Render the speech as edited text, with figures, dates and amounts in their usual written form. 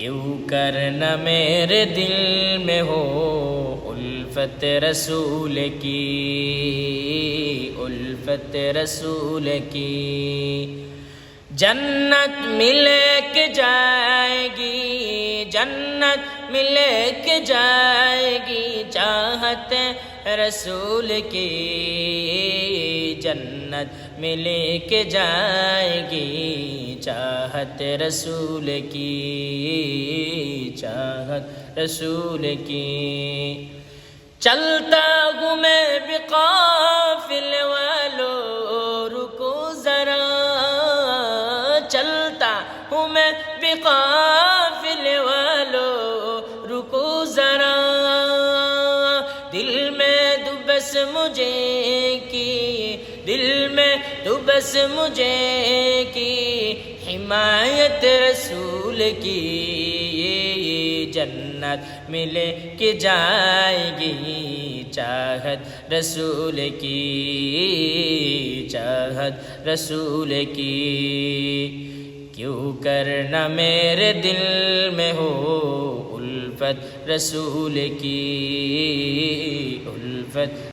کیوں کرنا میرے دل میں ہو الفت رسول کی، الفت رسول کی۔ جنت ملے کے جائے گی، جنت ملے کے جائے گی چاہت رسول کی، جنت ملے کے جائے گی چاہت رسول کی، چاہت رسول کی۔ چلتا ہوں میں بقافل والو رکو ذرا، چلتا ہوں میں بقافل والو رکو ذرا، دل میں تو بس مجھے کی، دل میں تو بس مجھے کی حمایت رسول کی، جنت ملے کہ جائے گی چاہت رسول کی، چاہت رسول کی۔ کیوں کرنا میرے دل میں ہو الفت رسول کی، الفت